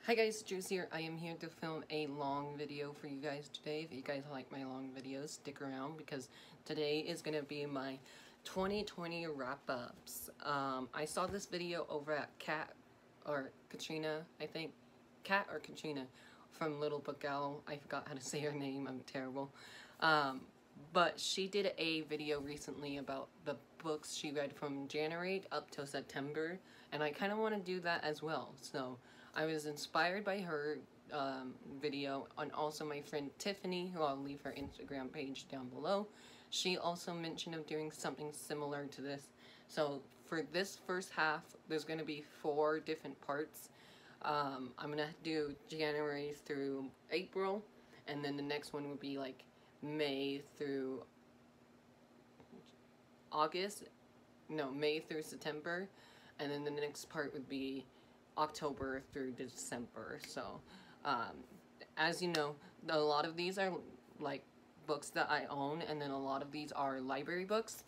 Hi guys, Juice here. I am here to film a long video for you guys today. If you guys like my long videos, stick around because today is going to be my 2020 wrap-ups. I saw this video over at Katrina, I think. Kat or Katrina from Little Book Owl. I forgot how to say her name. I'm terrible. But she did a video recently about the books she read from January up till September, and I kind of want to do that as well. So I was inspired by her video, and also my friend Tiffany, who I'll leave her Instagram page down below. She also mentioned of doing something similar to this. So for this first half, there's going to be 4 different parts. I'm going to do January through April, and then the next one would be like May through August. No, May through September, and then the next part would be October through December. So as you know, a lot of these are like books that I own, and then a lot of these are library books,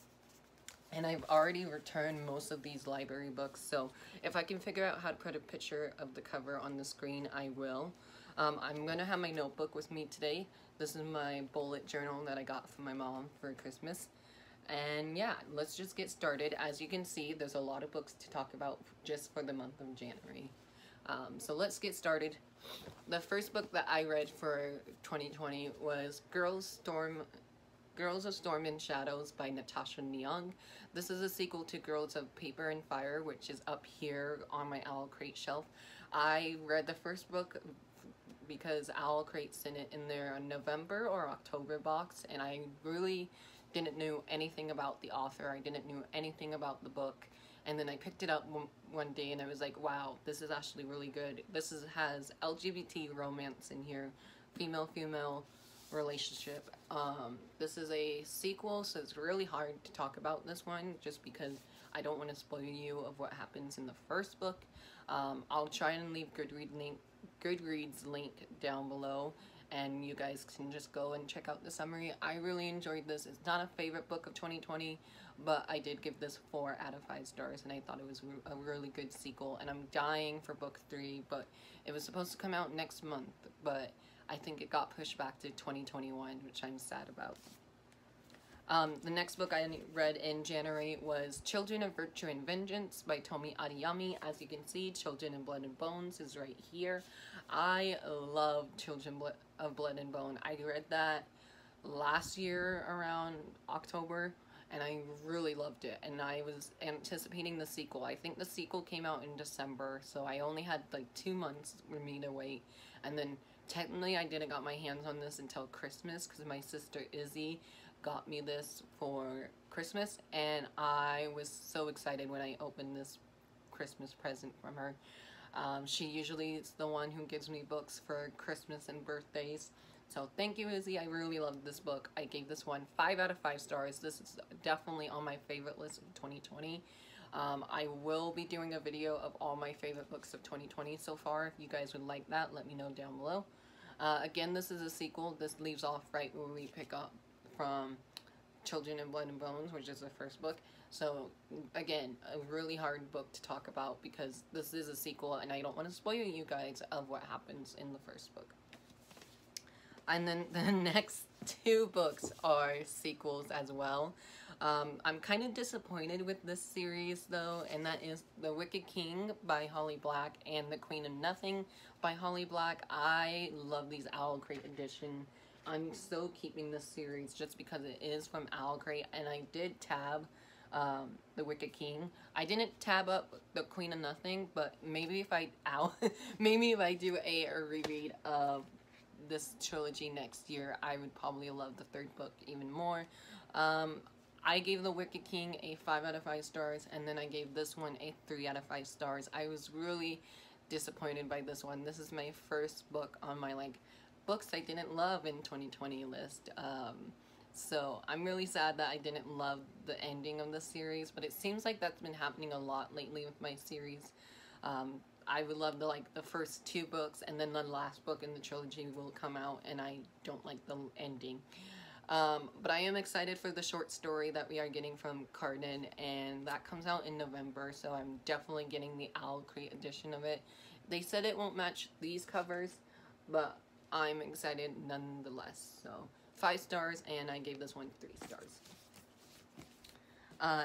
and I've already returned most of these library books. So if I can figure out how to put a picture of the cover on the screen, I will. I'm gonna have my notebook with me today. This is my bullet journal that I got from my mom for Christmas. And yeah, let's just get started. As you can see, there's a lot of books to talk about just for the month of January. So let's get started. The first book that I read for 2020 was Girls of Storm and Shadows by Natasha Neung. This is a sequel to Girls of Paper and Fire, which is up here on my Owl Crate shelf. I read the first book because Owl Crate sent it in their November or October box, and I really didn't know anything about the author. I didn't know anything about the book, and then I picked it up one day and I was like, wow, this is actually really good. This has LGBT romance in here, female relationship. This is a sequel, so it's really hard to talk about this one just because I don't want to spoil you of what happens in the first book. I'll try and leave Goodreads link down below, and you guys can just go and check out the summary. I really enjoyed this. It's not a favorite book of 2020, but I did give this 4 out of 5 stars, and I thought it was a really good sequel, and I'm dying for book 3, but it was supposed to come out next month, but I think it got pushed back to 2021, which I'm sad about. The next book I read in January was Children of Virtue and Vengeance by Tomi Adeyemi. As you can see, Children of Blood and Bones is right here. I love Children of Blood and Bone. I read that last year around October, and I really loved it, and I was anticipating the sequel. I think the sequel came out in December, so I only had like 2 months for me to wait, and then technically I didn't got my hands on this until Christmas because my sister Izzy got me this for Christmas, and I was so excited when I opened this Christmas present from her. She usually is the one who gives me books for Christmas and birthdays. So thank you, Izzy. I really loved this book. I gave this one 5 out of 5 stars. This is definitely on my favorite list of 2020. I will be doing a video of all my favorite books of 2020 so far. If you guys would like that, let me know down below. Again, this is a sequel. This leaves off right where we pick up from Children of Blood and Bones, which is the first book. So again, a really hard book to talk about because this is a sequel, and I don't want to spoil you guys of what happens in the first book. And then the next 2 books are sequels as well. I'm kind of disappointed with this series though, and that is The Wicked King by Holly Black and The Queen of Nothing by Holly Black. I love these Owl Crate edition. I'm still keeping this series just because it is from Owl Crate, and I did tab The Wicked King. I didn't tab up The Queen of Nothing, but maybe if I maybe if I do a reread of this trilogy next year, I would probably love the 3rd book even more. I gave The Wicked King a 5 out of 5 stars, and then I gave this one a 3 out of 5 stars. I was really disappointed by this one. This is my first book on my books I didn't love in 2020 list. So I'm really sad that I didn't love the ending of the series, but it seems like that's been happening a lot lately with my series. I would love the first 2 books, and then the last book in the trilogy will come out, and I don't like the ending. But I am excited for the short story that we are getting from Carden, and that comes out in November, so I'm definitely getting the Owl Crate edition of it. They said it won't match these covers, but I'm excited nonetheless. So 5 stars, and I gave this one 3 stars.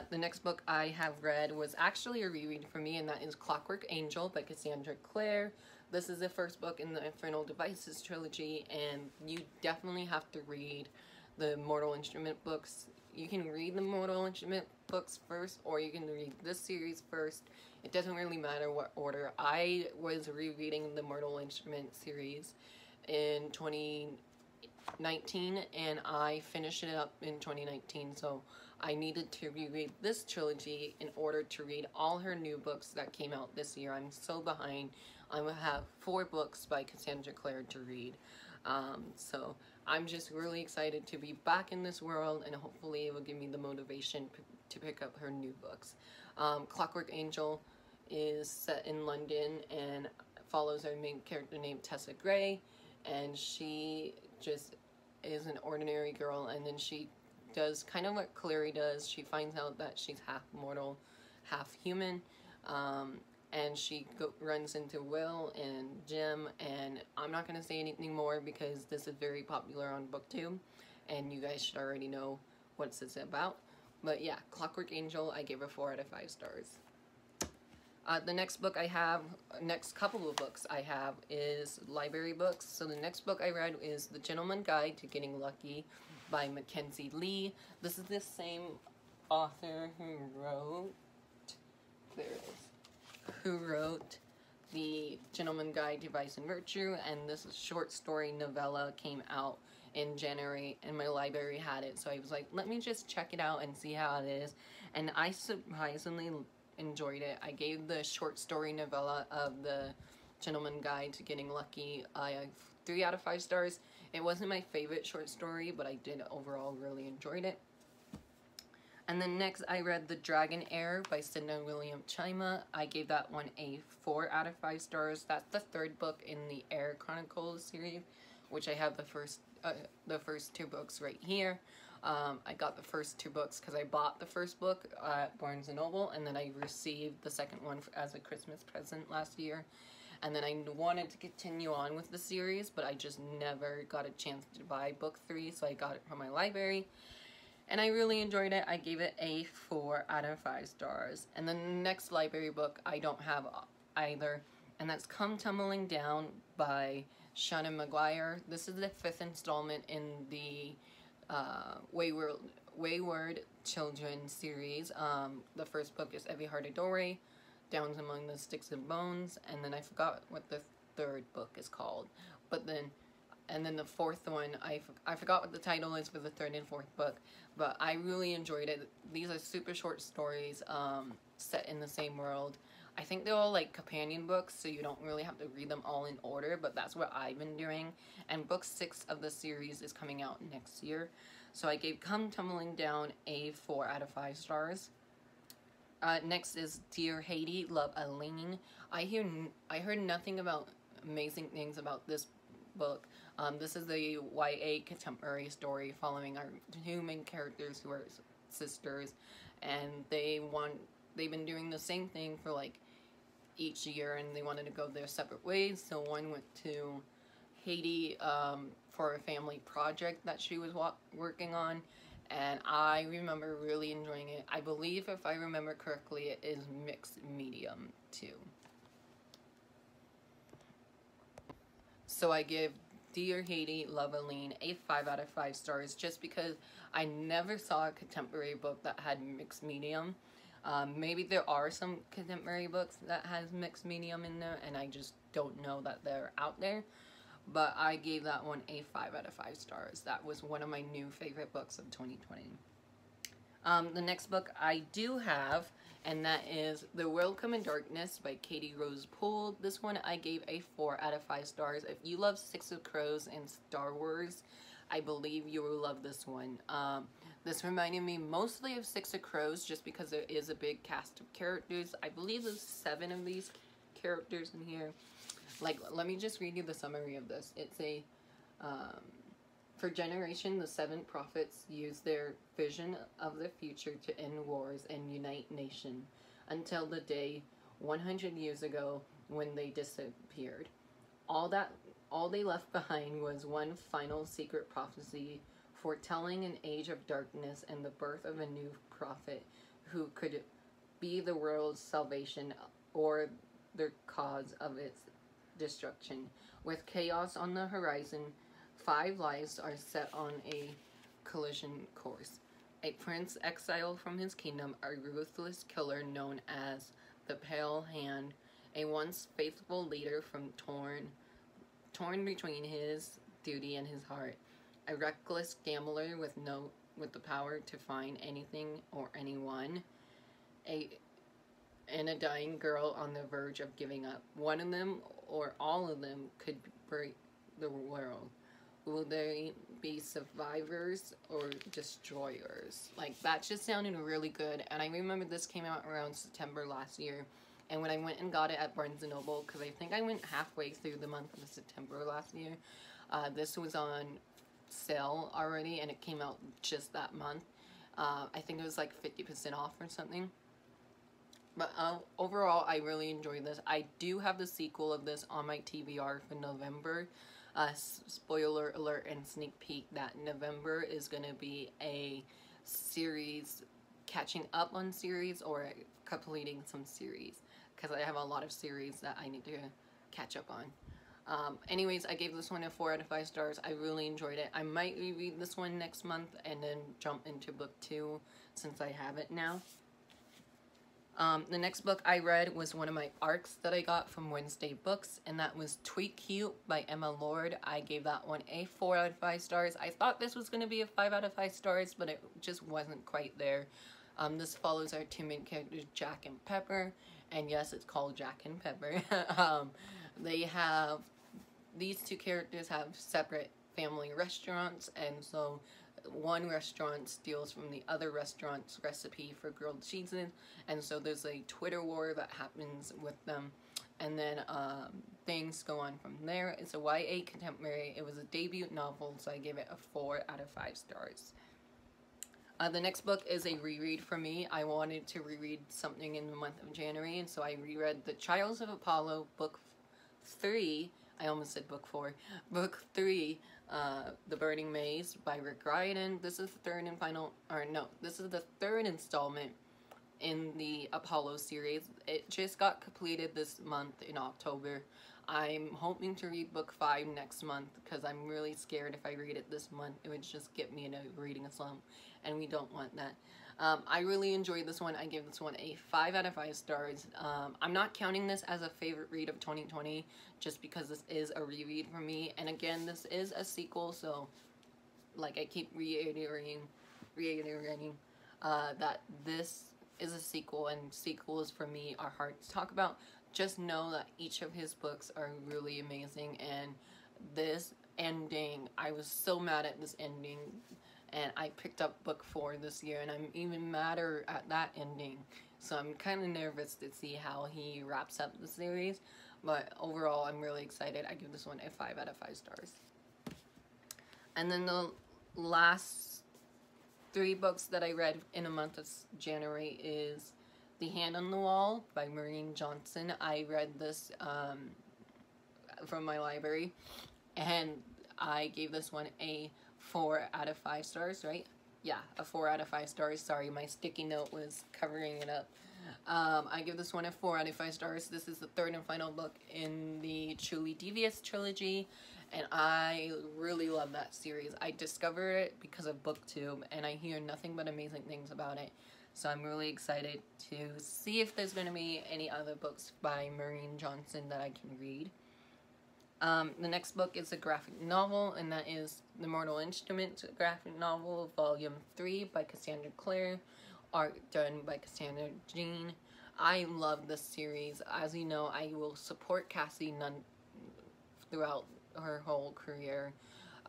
The next book I have read was actually a reread for me, and that is Clockwork Angel by Cassandra Clare. This is the first book in the Infernal Devices trilogy, and you definitely have to read the Mortal Instrument books. You can read the Mortal Instrument books first, or you can read this series first. It doesn't really matter what order. I was rereading the Mortal Instrument series in 2019, and I finished it up in 2019, so I needed to reread this trilogy in order to read all her new books that came out this year. I'm so behind. I will have 4 books by Cassandra Clare to read. So I'm just really excited to be back in this world, and hopefully it will give me the motivation to pick up her new books. Clockwork Angel is set in London and follows our main character named Tessa Gray, and she just is an ordinary girl, and then she does kind of what Clary does. She finds out that she's half mortal, half human, and she runs into Will and Jim, and I'm not going to say anything more because this is very popular on BookTube, and you guys should already know what this is about. But yeah, Clockwork Angel, I gave a 4 out of 5 stars. The next book I have, next couple of books I have is library books. So the next book I read is The Gentleman's Guide to Getting Lucky by Mackenzie Lee. This is the same author who wrote, there it is, who wrote The Gentleman's Guide to Vice and Virtue, and this short story novella came out in January, and my library had it, so I was like, let me just check it out and see how it is, and I surprisingly enjoyed it. I gave the short story novella of The Gentleman's Guide to Getting Lucky 3 out of 5 stars. It wasn't my favorite short story, but I did overall really enjoyed it. And then next I read The Dragon Heir by Sidney William Chima. I gave that one a 4 out of 5 stars. That's the 3rd book in the Heir Chronicles series, which I have the first 2 books right here. I got the first 2 books because I bought the first book at Barnes & Noble, and then I received the second one as a Christmas present last year. And then I wanted to continue on with the series, but I just never got a chance to buy book 3, so I got it from my library. And I really enjoyed it. I gave it a 4 out of 5 stars. And then the next library book I don't have either, and that's Come Tumbling Down by Shannon McGuire. This is the 5th installment in the Wayward Children series. The first book is Every Heart Adore, Downs Among the Sticks and Bones, and then I forgot what the 3rd book is called. And then the 4th one, I forgot what the title is for the 3rd and 4th book, but I really enjoyed it. These are super short stories set in the same world. I think they're all like companion books, so you don't really have to read them all in order, but that's what I've been doing. And book 6 of the series is coming out next year. So I gave Come Tumbling Down a 4 out of 5 stars. Next is Dear Haiti, Love Aline. I heard nothing about amazing things about this book. This is the YA contemporary story following our 2 main characters who are sisters, and they've been doing the same thing for like each year, and they wanted to go their separate ways. So one went to Haiti for a family project that she was working on, and I remember really enjoying it. I believe, if I remember correctly, it is mixed medium too. So I give Dear Haiti, Love Aline a 5 out of 5 stars, just because I never saw a contemporary book that had mixed medium. Maybe there are some contemporary books that has mixed medium in there, and I just don't know that they're out there. But I gave that one a 5 out of 5 stars. That was one of my new favorite books of 2020. The next book I do have, and that is The World Come in Darkness by Katie Rose Poole. This one I gave a 4 out of 5 stars. If you love Six of Crows and Star Wars, I believe you will love this one. This reminded me mostly of Six of Crows, just because there is a big cast of characters. I believe there's 7 of these characters in here. Like, let me just read you the summary of this. It's a, for generation, the 7 prophets use their vision of the future to end wars and unite nation, until the day 100 years ago when they disappeared. All they left behind was one final secret prophecy foretelling an age of darkness and the birth of a new prophet who could be the world's salvation or the cause of its destruction. With chaos on the horizon, 5 lives are set on a collision course. A prince exiled from his kingdom, a ruthless killer known as the Pale Hand, a once faithful leader from torn between his duty and his heart, a reckless gambler with the power to find anything or anyone, and a dying girl on the verge of giving up. One of them or all of them could break the world. Will they be survivors or destroyers? Like, that just sounded really good. And I remember this came out around September last year. And when I went and got it at Barnes & Noble, because I think I went halfway through the month of September last year, this was on sale already, and it came out just that month. I think it was like 50% off or something. But overall, I really enjoyed this. I do have the sequel of this on my TBR for November. Spoiler alert and sneak peek that November is going to be a series, catching up on series or completing some series, because I have a lot of series that I need to catch up on. Anyways, I gave this one a 4 out of 5 stars. I really enjoyed it. I might reread this one next month and then jump into book 2 since I have it now. The next book I read was one of my ARCs that I got from Wednesday Books, and that was Tweet Cute by Emma Lord. I gave that one a 4 out of 5 stars. I thought this was going to be a 5 out of 5 stars, but it just wasn't quite there. This follows our 2 main characters, Jack and Pepper, and yes, it's called Jack and Pepper. These 2 characters have separate family restaurants, and so one restaurant steals from the other restaurant's recipe for grilled cheeses, and so there's a Twitter war that happens with them, and then things go on from there. It's a YA contemporary. It was a debut novel, so I gave it a 4 out of 5 stars. The next book is a reread for me. I wanted to reread something in the month of January, and so I reread The Trials of Apollo, Book 3. I almost said Book 4. Book 3, The Burning Maze by Rick Riordan. This is the this is the 3rd installment in the Apollo series. It just got completed this month in October. I'm hoping to read Book 5 next month, because I'm really scared if I read it this month, it would just get me in a reading slump, and we don't want that. I really enjoyed this one. I give this one a 5 out of 5 stars. I'm not counting this as a favorite read of 2020, just because this is a reread for me. And again, this is a sequel, so like I keep reiterating that this is a sequel, and sequels for me are hard to talk about. Just know that each of his books are really amazing, and this ending, I was so mad at this ending. And I picked up book 4 this year, and I'm even madder at that ending. So I'm kind of nervous to see how he wraps up the series. But overall, I'm really excited. I give this one a 5 out of 5 stars. And then the last 3 books that I read in a month of January is The Hand on the Wall by Maureen Johnson. I read this from my library, and I gave this one a 4 out of 5 stars, right? Yeah, a 4 out of 5 stars. Sorry, my sticky note was covering it up. I give this one a 4 out of 5 stars. This is the 3rd and final book in the Truly Devious trilogy, and I really love that series. I discovered it because of BookTube, and I hear nothing but amazing things about it. So I'm really excited to see if there's going to be any other books by Maureen Johnson that I can read. The next book is a graphic novel, and that is The Mortal Instruments graphic novel, Volume 3 by Cassandra Clare, art done by Cassandra Jean. I love this series. As you know, I will support Cassie Nunn throughout her whole career.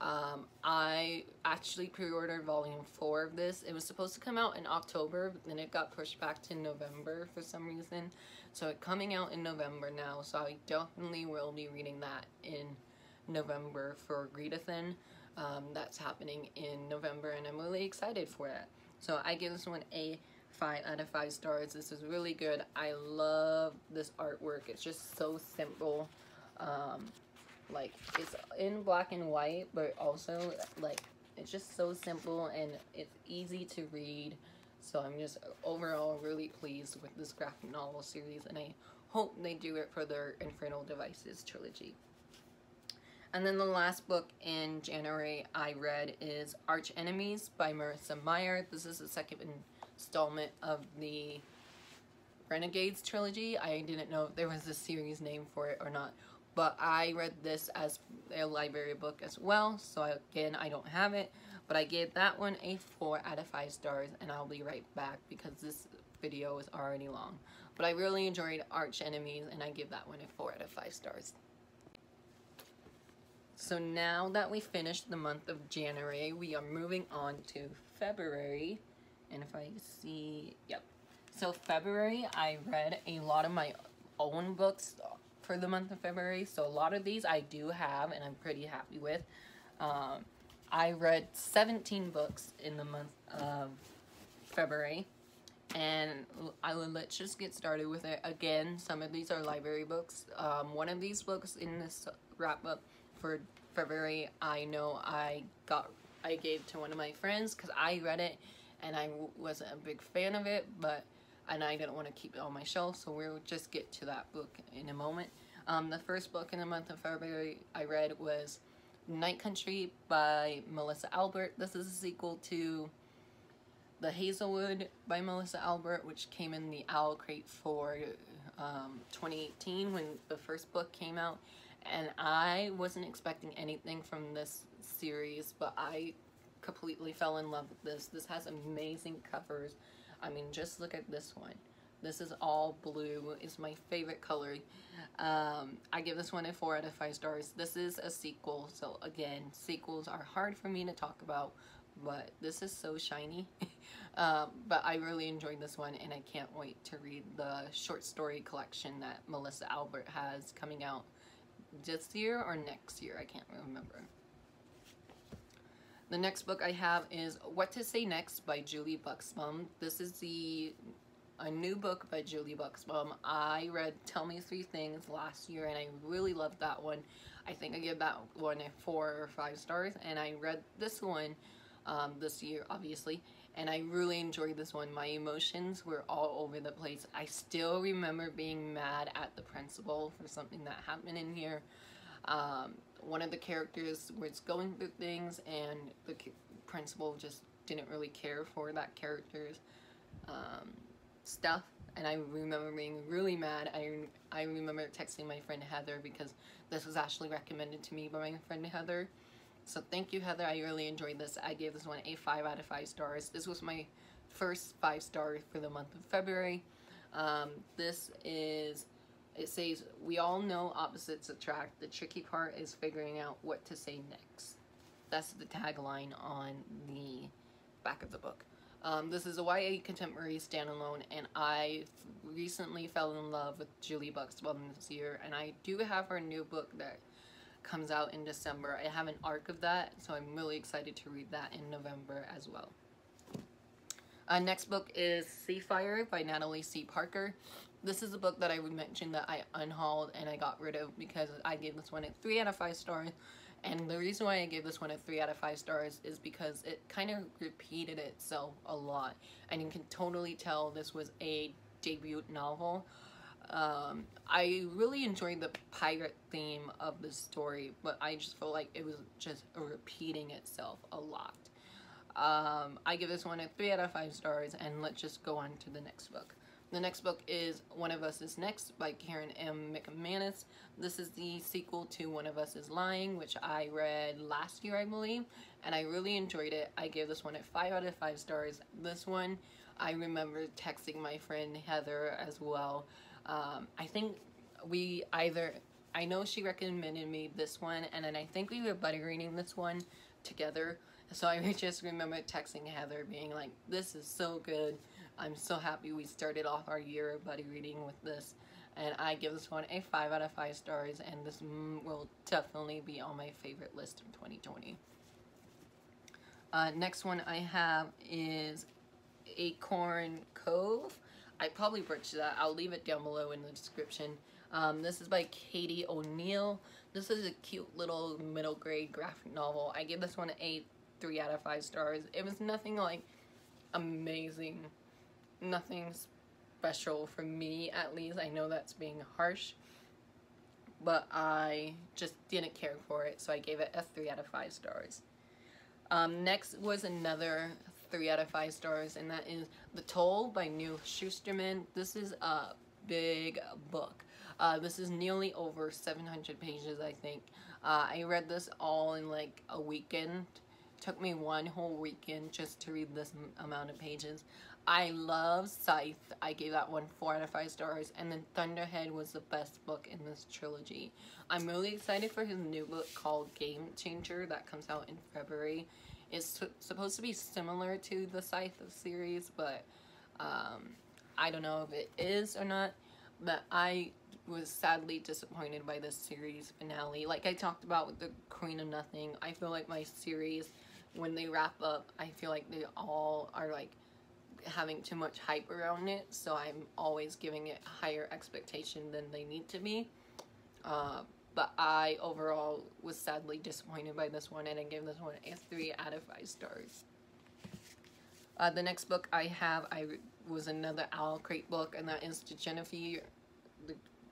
I actually pre-ordered Volume 4 of this. It was supposed to come out in October, but then it got pushed back to November for some reason. So it's coming out in November now, so I definitely will be reading that in November for Readathon. That's happening in November, and I'm really excited for it. So I give this one a 5 out of 5 stars. This is really good. I love this artwork. It's just so simple. Like, it's in black and white, but also, like, it's just so simple and it's easy to read. So I'm just overall really pleased with this graphic novel series, and I hope they do it for their Infernal Devices trilogy. And then the last book in January I read is Arch Enemies by Marissa Meyer. This is the second installment of the Renegades trilogy. I didn't know if there was a series name for it or not, but I read this as a library book as well. So again, I don't have it, but I gave that one a 4 out of 5 stars, and I'll be right back because this video is already long. But I really enjoyed Arch Enemies, and I give that one a 4 out of 5 stars. So now that we finished the month of January, we are moving on to February. And if I see, yep. So February, I read a lot of my own books for the month of February. So a lot of these I do have, and I'm pretty happy with. I read 17 books in the month of February. And let's just get started with it. Again, some of these are library books. One of these books in this wrap-up for February, I know I gave to one of my friends because I read it and I wasn't a big fan of it, and I didn't want to keep it on my shelf, so we'll just get to that book in a moment. The first book in the month of February I read was Night Country by Melissa Albert. This is a sequel to The Hazelwood by Melissa Albert, which came in the Owl Crate for 2018 when the first book came out. And I wasn't expecting anything from this series, but I completely fell in love with this. This has amazing covers. I mean, just look at this one. This is all blue. It's my favorite color. I give this one a 4 out of 5 stars. This is a sequel, so again, sequels are hard for me to talk about, but this is so shiny. But I really enjoyed this one, and I can't wait to read the short story collection that Melissa Albert has coming out this year or next year. I can't remember. The next book I have is What to Say Next by Julie Buxbaum. This is a new book by Julie Buxbaum. I read Tell Me 3 Things last year, and I really loved that one. I think I give that one a 4 or 5 stars, and I read this one this year, obviously, and I really enjoyed this one. My emotions were all over the place. I still remember being mad at the principal for something that happened in here. One of the characters was going through things, and the principal just didn't really care for that character's stuff, and I remember being really mad. I remember texting my friend Heather because this was actually recommended to me by my friend Heather. So thank you, Heather. I really enjoyed this. I gave this one a 5 out of 5 stars. This was my first 5 stars for the month of February. It says, we all know opposites attract. The tricky part is figuring out what to say next. That's the tagline on the back of the book. This is a YA contemporary standalone, and I recently fell in love with Julie Buxbaum this year, and I do have her new book that comes out in December. I have an arc of that, so I'm really excited to read that in November as well. Next book is Seafire by Natalie C. Parker. This is a book that I would mention that I unhauled and I got rid of because I gave this one a 3 out of 5 stars. And the reason why I gave this one a 3 out of 5 stars is because it kind of repeated itself a lot. And you can totally tell this was a debut novel. I really enjoyed the pirate theme of the story, but I just felt like it was just repeating itself a lot. I give this one a 3 out of 5 stars, and let's just go on to the next book. The next book is One of Us is Next by Karen M. McManus. This is the sequel to One of Us is Lying, which I read last year, I believe, and I really enjoyed it. I gave this one a 5 out of 5 stars. This one, I remember texting my friend Heather as well. I think I know she recommended me this one, and then I think we were buddy reading this one together. So I just remember texting Heather being like, this is so good. I'm so happy we started off our year of buddy reading with this. And I give this one a 5 out of 5 stars, and this will definitely be on my favorite list of 2020. Next one I have is Acorn Cove. I probably butchered that. I'll leave it down below in the description. This is by Katie O'Neill. This is a cute little middle grade graphic novel. I give this one a 3 out of 5 stars. It was nothing like amazing, nothing special for me, at least. I know that's being harsh, but I just didn't care for it, so I gave it a 3 out of 5 stars. Next was another 3 out of 5 stars, and that is The Toll by Neil Shusterman. This is a big book. This is nearly over 700 pages, I think. I read this all in like a weekend. It took me one whole weekend just to read this amount of pages. I love Scythe. I gave that one 4 out of 5 stars. And then Thunderhead was the best book in this trilogy. I'm really excited for his new book called Game Changer that comes out in February. It's supposed to be similar to the Scythe series, but I don't know if it is or not. But I was sadly disappointed by this series finale. Like I talked about with the Queen of Nothing, I feel like my series, when they wrap up, I feel like they all are like having too much hype around it, so I'm always giving it higher expectation than they need to be. But I overall was sadly disappointed by this one, and I gave this one a 3 out of 5 stars. The next book I have was another Owl Crate book, and that is The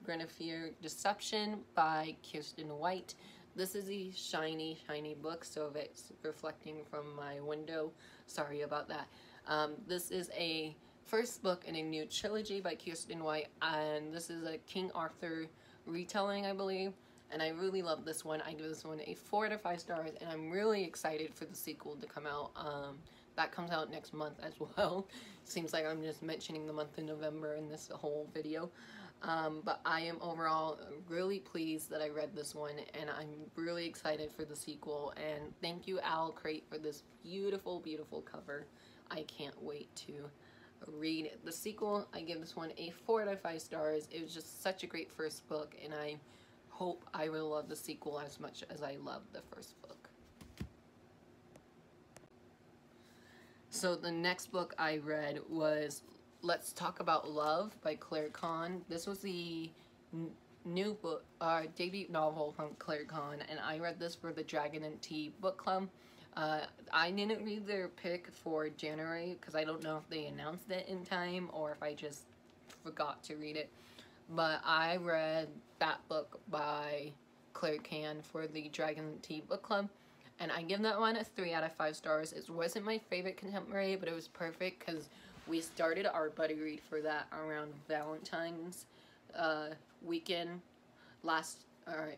Guinevere Deception by Kirsten White. This is a shiny book, so if it's reflecting from my window, sorry about that. This is a first book in a new trilogy by Kirsten White, and this is a King Arthur retelling, I believe, and I really love this one. I give this one a 4 out of 5 stars, and I'm really excited for the sequel to come out. That comes out next month as well. Seems like I'm just mentioning the month of November in this whole video. But I am overall really pleased that I read this one, and I'm really excited for the sequel. And thank you, Owl Crate, for this beautiful cover. I can't wait to read the sequel. I give this one a 4 out of 5 stars. It was just such a great first book, and I hope I will love the sequel as much as I loved the first book. So the next book I read was Let's Talk About Love by Claire Kahn. This was the new book, debut novel from Claire Kahn, and I read this for the Dragon and Tea book club. I didn't read their pick for January because I don't know if they announced it in time or if I just forgot to read it. But I read that book by Claire Kahn for the Dragon and Tea book club, and I give that one a 3 out of 5 stars. It wasn't my favorite contemporary, but it was perfect because we started our buddy read for that around Valentine's weekend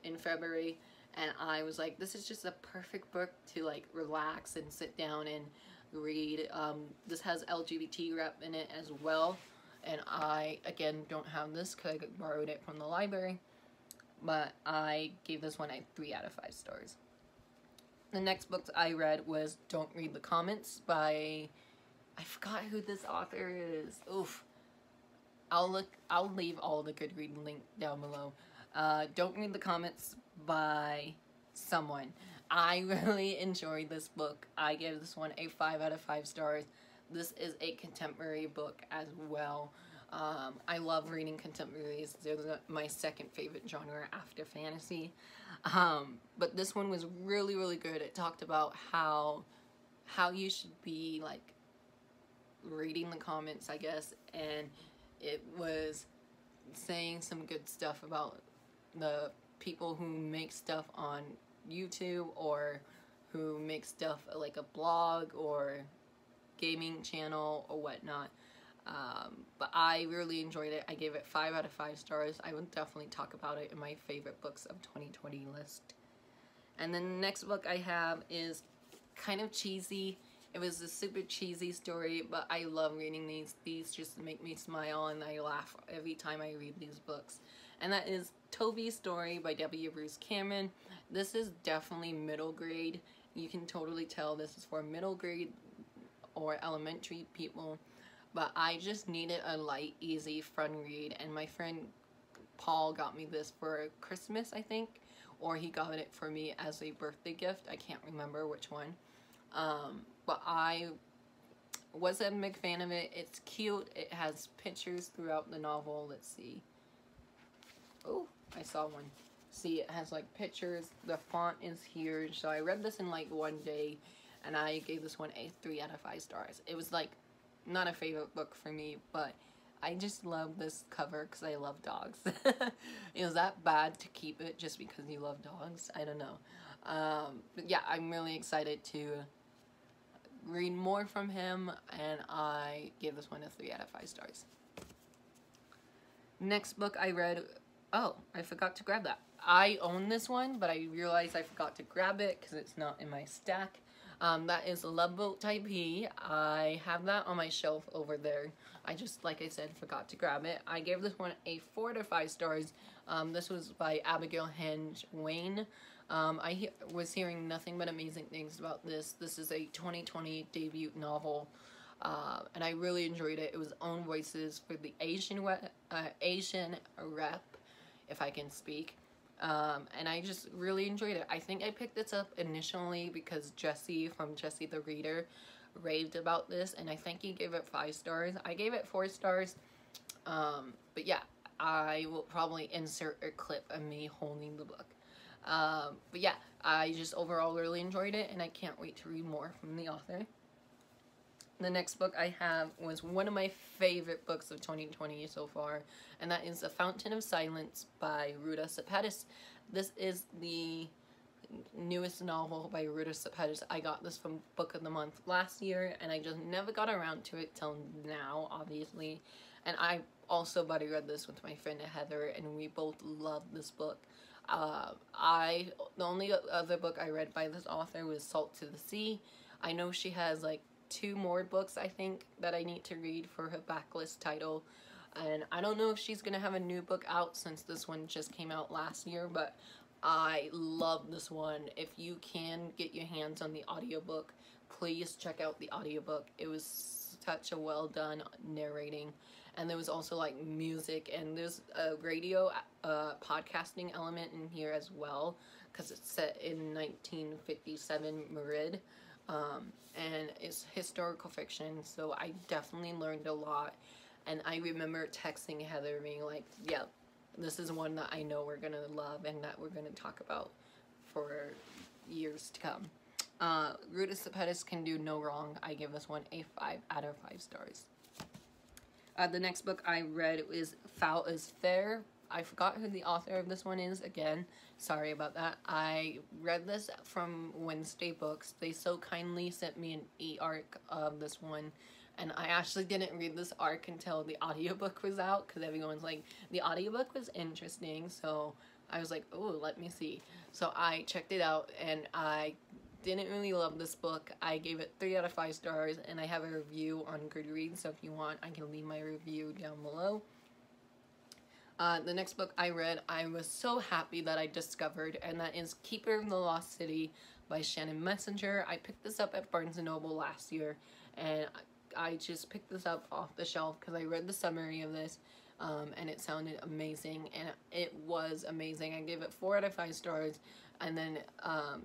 in February, and I was like, this is just a perfect book to like relax and sit down and read. This has LGBT rep in it as well, and I again don't have this because I borrowed it from the library, but I gave this one a 3 out of 5 stars. The next book I read was Don't Read the Comments by, I forgot who this author is. Oof. I'll leave all the Goodreads link down below. Don't Read the Comments by someone. I really enjoyed this book. I gave this one a 5 out of 5 stars. This is a contemporary book as well. I love reading contemporaries. They're my second favorite genre after fantasy. But this one was really good. It talked about how you should be like reading the comments, I guess, and it was saying some good stuff about the people who make stuff on YouTube or who make stuff like a blog or gaming channel or whatnot. But I really enjoyed it. I gave it 5 out of 5 stars. I would definitely talk about it in my favorite books of 2020 list. And then the next book I have is kind of cheesy. It was a super cheesy story, but I love reading these. These just make me smile and I laugh every time I read these books. And that is Toby's Story by W. Bruce Cameron. This is definitely middle grade. You can totally tell this is for middle grade or elementary people. But I just needed a light, easy, fun read, and my friend Paul got me this for Christmas, I think, or he got it for me as a birthday gift. I can't remember which one. But I wasn't a big fan of it. It's cute. It has pictures throughout the novel. Let's see. Oh, I saw one. See, it has like pictures. The font is huge. So I read this in like one day, and I gave this one a 3 out of 5 stars. It was like not a favorite book for me, but I just love this cover because I love dogs. Is that bad to keep it just because you love dogs? I don't know. But yeah, I'm really excited to read more from him, and I gave this one a 3 out of 5 stars. Next book I read, oh, I forgot to grab that. I own this one, but I realized I forgot to grab it because it's not in my stack. That is Love Boat Type P. I have that on my shelf over there. I just, like I said, forgot to grab it. I gave this one a 4 to 5 stars. This was by Abigail Henge Wayne. I was hearing nothing but amazing things about this. This is a 2020 debut novel, and I really enjoyed it. It was own voices for the Asian rep, if I can speak. And I just really enjoyed it. I think I picked this up initially because Jesse from Jesse the Reader raved about this, and I think he gave it 5 stars. I gave it 4 stars, but yeah, I will probably insert a clip of me holding the book. But yeah, I just overall really enjoyed it, and I can't wait to read more from the author. The next book I have was one of my favorite books of 2020 so far, and that is A Fountain of Silence by Ruta Sepetys. This is the newest novel by Ruta Sepetys. I got this from Book of the Month last year, and I just never got around to it till now, obviously. And I also buddy read this with my friend Heather, and we both loved this book. The only other book I read by this author was Salt to the Sea. I know she has like 2 more books, I think, that I need to read for her backlist title, and I don't know if she's gonna have a new book out since this one just came out last year, but I love this one. If you can get your hands on the audiobook, please check out the audiobook. It was such a well done narrating, and there was also like music, and there's a radio podcasting element in here as well because it's set in 1957 Madrid. And it's historical fiction, so I definitely learned a lot. And I remember texting Heather being like, yeah, this is one that I know we're gonna love and that we're gonna talk about for years to come. Ruta Sepetys can do no wrong. I give this one a 5 out of 5 stars. The next book I read is Foul is Fair. I forgot who the author of this one is again. Sorry about that. I read this from Wednesday Books. They so kindly sent me an e-arc of this one, and I actually didn't read this arc until the audiobook was out because everyone's like, the audiobook was interesting, so I was like, oh, let me see. So I checked it out, and I didn't really love this book. I gave it 3 out of 5 stars, and I have a review on Goodreads, so if you want, I can leave my review down below. The next book I read, I was so happy that I discovered, and that is Keeper of the Lost City by Shannon Messenger. I picked this up at Barnes & Noble last year, and I just picked this up off the shelf because I read the summary of this, and it sounded amazing, and it was amazing. I gave it 4 out of 5 stars, and then,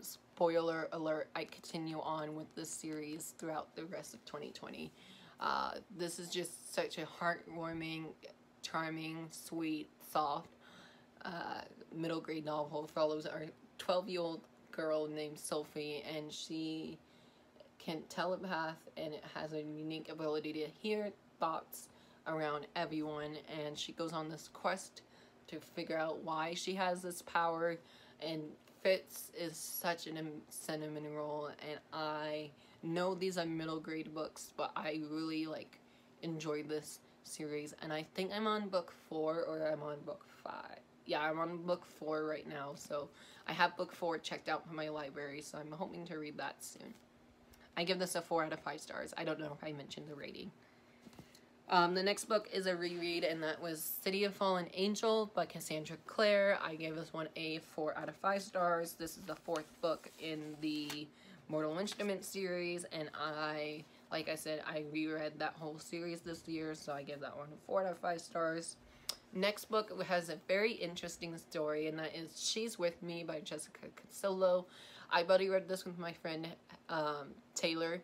spoiler alert, I continue on with this series throughout the rest of 2020. This is just such a heartwarming, charming, sweet, soft, middle grade novel. Follows our 12-year-old girl named Sophie, and she can telepath, and it has a unique ability to hear thoughts around everyone, and she goes on this quest to figure out why she has this power. And Fitz is such an cinnamon roll, and I know these are middle grade books, but I really like enjoyed this series, and I think I'm on book 4 or I'm on book 5. Yeah, I'm on book 4 right now, so I have book 4 checked out from my library, so I'm hoping to read that soon. I give this a 4 out of 5 stars. I don't know if I mentioned the rating. The next book is a reread, and that was City of Fallen Angel by Cassandra Clare. I gave this one a 4 out of 5 stars. This is the 4th book in the Mortal Instruments series, and like I said, I reread that whole series this year, so I give that one a 4 out of 5 stars. Next book has a very interesting story, and that is She's With Me by Jessica Casillo. I buddy read this with my friend Taylor,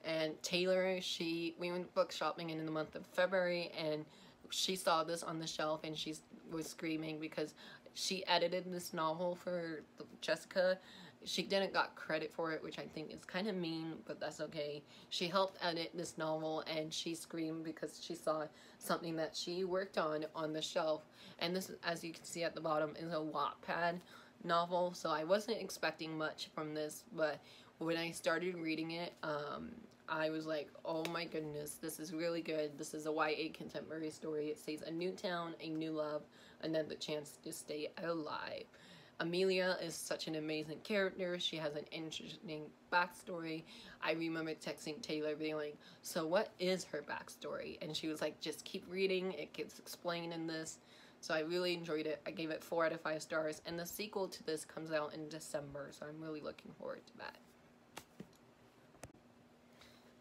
And Taylor, we went book shopping in the month of February, and she saw this on the shelf, and she was screaming because she edited this novel for Jessica. She didn't got credit for it, which I think is kind of mean, but that's okay. She helped edit this novel, and she screamed because she saw something that she worked on the shelf. And this, as you can see at the bottom, is a Wattpad novel, so I wasn't expecting much from this, but when I started reading it, I was like, oh my goodness, this is really good. This is a YA contemporary story. It says a new town, a new love, and then the chance to stay alive. Amelia is such an amazing character. She has an interesting backstory. I remember texting Taylor being like, so what is her backstory? And she was like, just keep reading. It gets explained in this. So I really enjoyed it. I gave it 4 out of 5 stars. And the sequel to this comes out in December, so I'm really looking forward to that.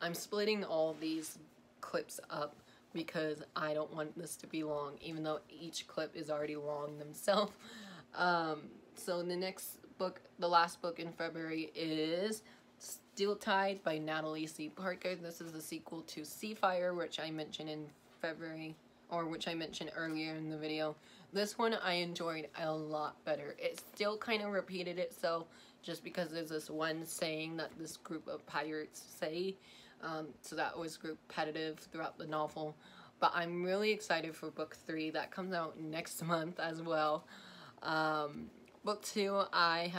I'm splitting all these clips up because I don't want this to be long, even though each clip is already long themselves. So the next book, the last book in February, is Steel Tide by Natalie C. Parker. This is the sequel to Seafire, which I mentioned in February, or which I mentioned earlier in the video. This one I enjoyed a lot better. It still kind of repeated itself just because there's this one saying that this group of pirates say. So that was repetitive throughout the novel. But I'm really excited for book 3 that comes out next month as well. Book 2, I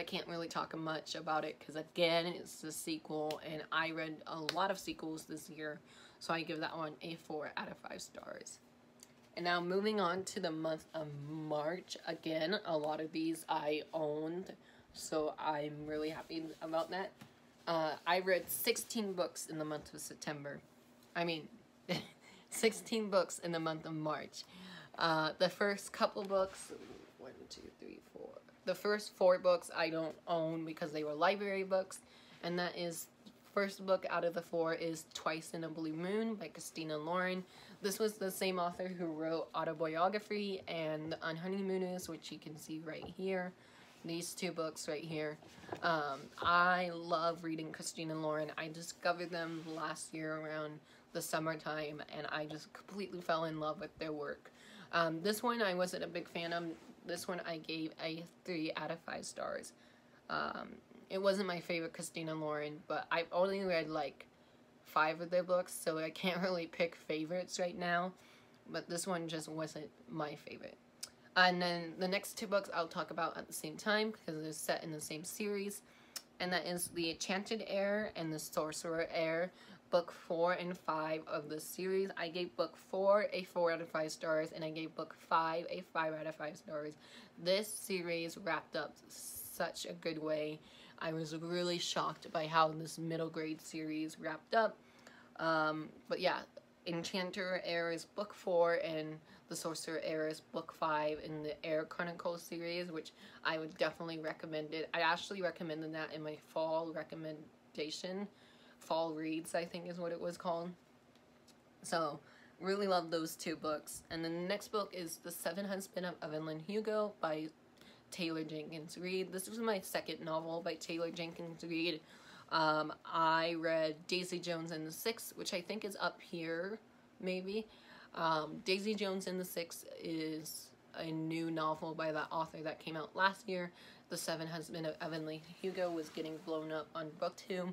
can't really talk much about it because again, it's a sequel, and I read a lot of sequels this year, so I give that one a 4 out of 5 stars. And now moving on to the month of March. Again, a lot of these I owned, so I'm really happy about that. I read 16 books in the month of September. 16 books in the month of March. The first couple books, 1, 2, 3, 4. The first 4 books I don't own because they were library books, and that is, first book out of the 4 is Twice in a Blue Moon by Christina Lauren. This was the same author who wrote Autobiography and The Unhoneymooners, which you can see right here. These 2 books right here. I love reading Christina Lauren. I discovered them last year around the summertime, and I just completely fell in love with their work. This one I wasn't a big fan of. This one I gave a 3 out of 5 stars. It wasn't my favorite Christina Lauren, but I've only read like 5 of their books, so I can't really pick favorites right now. But this one just wasn't my favorite. And then the next 2 books I'll talk about at the same time because they're set in the same series. And that is The Enchanted Heir and The Sorcerer Heir, book 4 and 5 of the series. I gave book 4 a 4 out of 5 stars, and I gave book 5 a 5 out of 5 stars. This series wrapped up such a good way. I was really shocked by how this middle grade series wrapped up. But yeah, Enchanter Heir is book 4, and The Sorcerer Heir is book 5 in the Heir Chronicles series, which I would definitely recommend it. I actually recommended that in my fall recommendation. Fall Reads, I think is what it was called. So, really love those 2 books. And then the next book is The Seven Husbands of Evelyn Hugo by Taylor Jenkins Reid. This was my second novel by Taylor Jenkins Reid. I read Daisy Jones and the Six, which I think is up here, maybe. Daisy Jones and the Six is a new novel by that author that came out last year. The Seven Husbands of Evelyn Hugo was getting blown up on BookTube.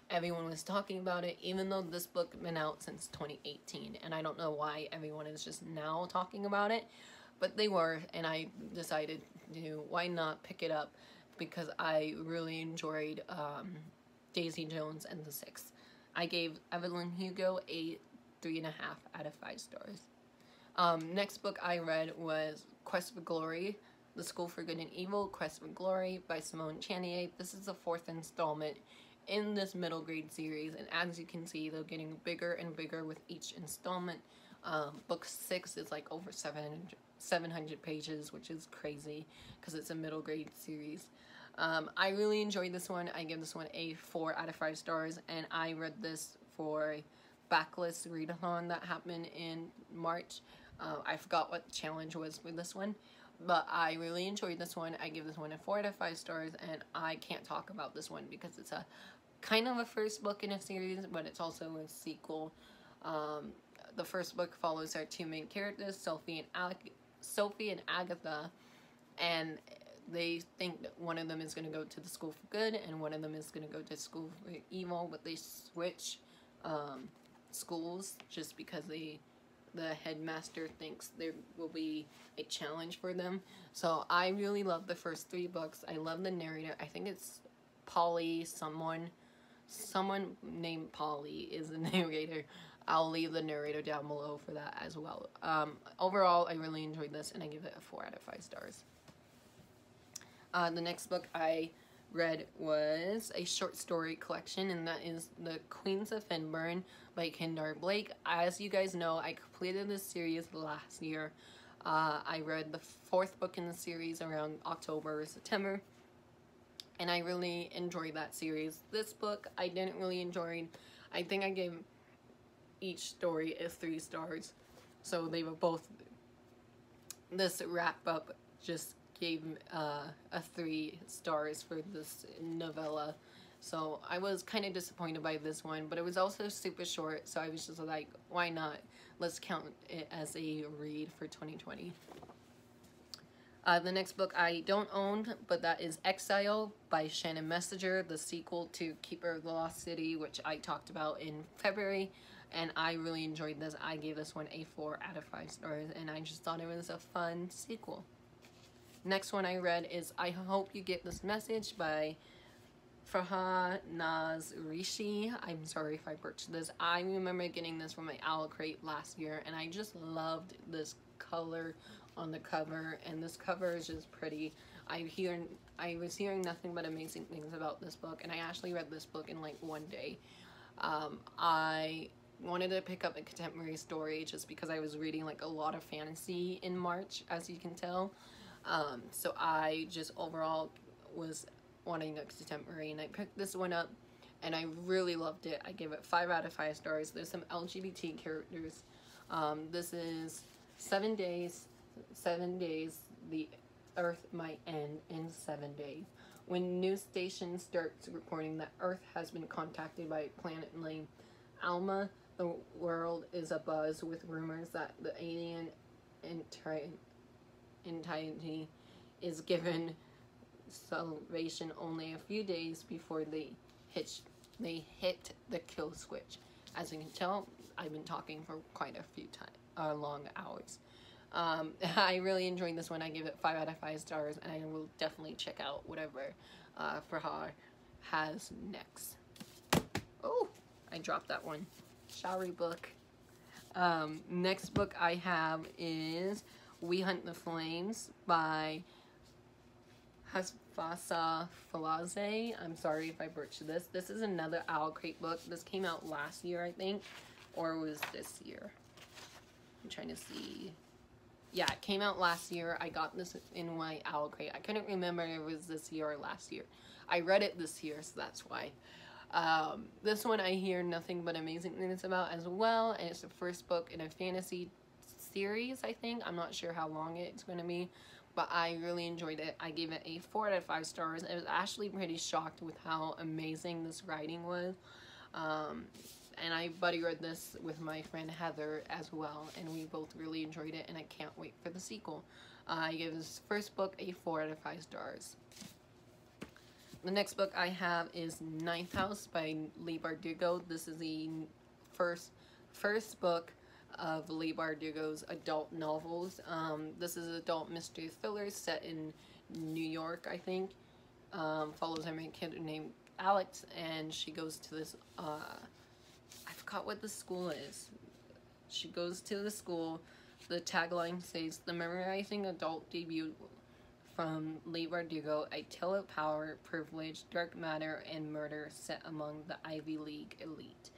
Everyone was talking about it, even though this book has been out since 2018, and I don't know why everyone is just now talking about it, but they were, and I decided to, why not pick it up, because I really enjoyed Daisy Jones and the Six. I gave Evelyn Hugo a 3.5 out of 5 stars. Next book I read was Quest for Glory, The School for Good and Evil, Quest for Glory by Simone Chanier. This is the 4th installment in this middle grade series, and as you can see, they're getting bigger and bigger with each installment. Book 6 is like over 700 pages, which is crazy because it's a middle grade series. I really enjoyed this one. I give this one a 4 out of 5 stars, and I read this for a backlist readathon that happened in March. I forgot what the challenge was for this one, but I really enjoyed this one. I give this one a 4 out of 5 stars, and I can't talk about this one because it's a kind of a first book in a series, but it's also a sequel. The first book follows our two main characters, Sophie and Agatha, and they think that one of them is going to go to the school for good and one of them is going to go to school for evil, but they switch schools just because the headmaster thinks there will be a challenge for them. So I really love the first three books. I love the narrator. I think it's Polly, someone named Polly is the narrator. I'll leave the narrator down below for that as well. Overall, I really enjoyed this, and I give it a 4 out of 5 stars. The next book I read was a short story collection, and that is The Queens of Finburn by Kendar Blake. As you guys know, I completed this series last year. I read the 4th book in the series around October or September, and I really enjoyed that series. This book I didn't really enjoy. I think I gave each story a 3 stars, so they were both. This wrap up just gave a 3 stars for this novella, so I was kind of disappointed by this one, but it was also super short, so I was just like, why not? Let's count it as a read for 2020. The next book I don't own, but that is Exile by Shannon Messenger, the sequel to Keeper of the Lost City, which I talked about in February, and I really enjoyed this. I gave this one a 4 out of 5 stars, and I just thought it was a fun sequel. Next one I read is I Hope You Get This Message by Farha Naz Rishi. I'm sorry if I butchered this. I remember getting this from my Owl Crate last year, and I just loved this color on the cover, and this cover is just pretty. I was hearing nothing but amazing things about this book, and I actually read this book in like one day. I wanted to pick up a contemporary story just because I was reading like a lot of fantasy in March, as you can tell. So I just overall was wanting a contemporary, and I picked this one up, and I really loved it. I gave it 5 out of 5 stars. There's some LGBT characters. This is 7 days, the Earth might end in 7 days. When news stations starts reporting that Earth has been contacted by a planet named Alma, the world is abuzz with rumors that the alien entity is given salvation only a few days before they hit the kill switch. As you can tell, I've been talking for quite a few long hours. I really enjoyed this one. I give it 5 out of 5 stars, and I will definitely check out whatever Farha has next. Oh, I dropped that one. Showery book. Next book I have is We Hunt the Flames by Hasfasa Falaze. I'm sorry if I butchered this. This is another Owl Crate book. This came out last year, I think, or was this year? I'm trying to see. Yeah, it came out last year. I got this in my Owl Crate. I couldn't remember if it was this year or last year. I read it this year, so that's why. This one I hear nothing but amazing things about as well, and it's the first book in a fantasy series, I think. I'm not sure how long it's going to be, but I really enjoyed it. I gave it a 4 out of 5 stars. I was actually pretty shocked with how amazing this writing was. And I buddy read this with my friend Heather as well, and we both really enjoyed it, and I can't wait for the sequel. I give this first book a 4 out of 5 stars. The next book I have is Ninth House by Leigh Bardugo. This is the first book of Leigh Bardugo's adult novels. This is an adult mystery thriller set in New York, I think. Follows a main kid named Alex, and she goes to this, I forgot what the school is. She goes to the school. The tagline says, "The memorizing adult debut from Leigh Bardugo, a tale of power, privilege, dark matter, and murder set among the Ivy League elite."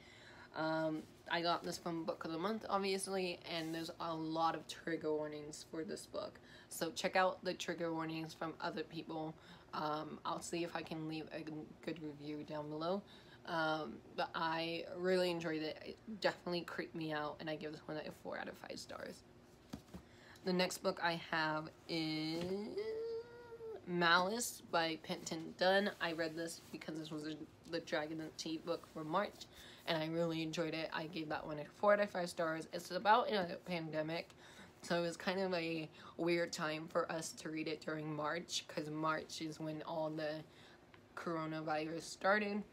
I got this from Book of the Month, obviously, and there's a lot of trigger warnings for this book. So check out the trigger warnings from other people. I'll see if I can leave a good review down below. But I really enjoyed it. It definitely creeped me out, and I give this one a 4 out of 5 stars. The next book I have is Malice by Penton Dunn. I read this because this was the Dragon and Tea book for March, and I really enjoyed it. I gave that one a 4 out of 5 stars. It's about a pandemic, so it was kind of a weird time for us to read it during March, because March is when all the coronavirus started.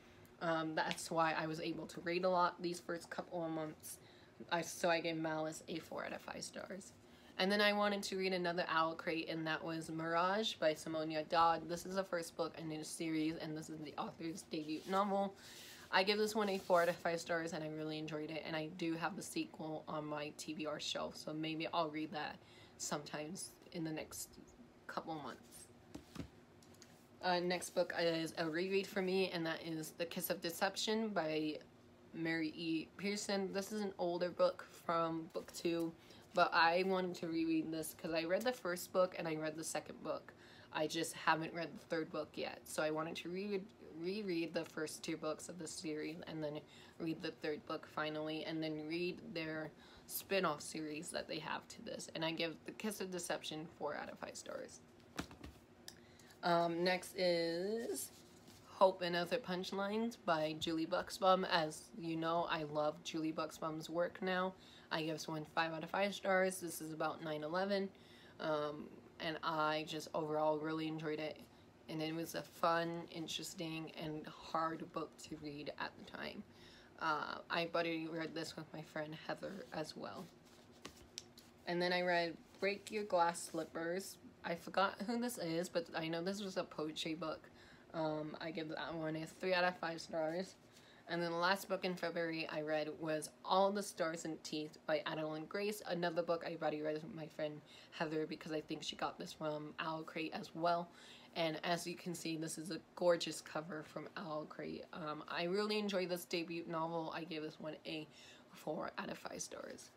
That's why I was able to read a lot these first couple of months. So I gave Malice a 4 out of 5 stars. And then I wanted to read another Owl Crate, and that was Mirage by Simonia Dodd. This is the first book in a series, and this is the author's debut novel. I give this one a 4 out of 5 stars, and I really enjoyed it. And I do have the sequel on my TBR shelf, so maybe I'll read that sometimes in the next couple months. Next book is a reread for me, and that is The Kiss of Deception by Mary E. Pearson. This is an older book from book 2, but I wanted to reread this because I read the first book and I read the second book. I just haven't read the third book yet, so I wanted to reread the first 2 books of the series and then read the third book finally, and then read their spin-off series that they have to this. And I give The Kiss of Deception 4 out of 5 stars. Next is Hope and Other Punchlines by Julie Buxbaum. As you know, I love Julie Buxbaum's work now. I give this one 5 out of 5 stars. This is about 9/11, and I just overall really enjoyed it. And it was a fun, interesting, and hard book to read at the time. I buddy read this with my friend Heather as well. And then I read Break Your Glass Slippers. I forgot who this is, but I know this was a poetry book. I give that one a 3 out of 5 stars. And then the last book in February I read was All the Stars and Teeth by Adeline Grace. Another book I already read with my friend Heather because I think she got this from Owl Crate as well. And as you can see, this is a gorgeous cover from Owl Crate. I really enjoyed this debut novel. I gave this one a 4 out of 5 stars.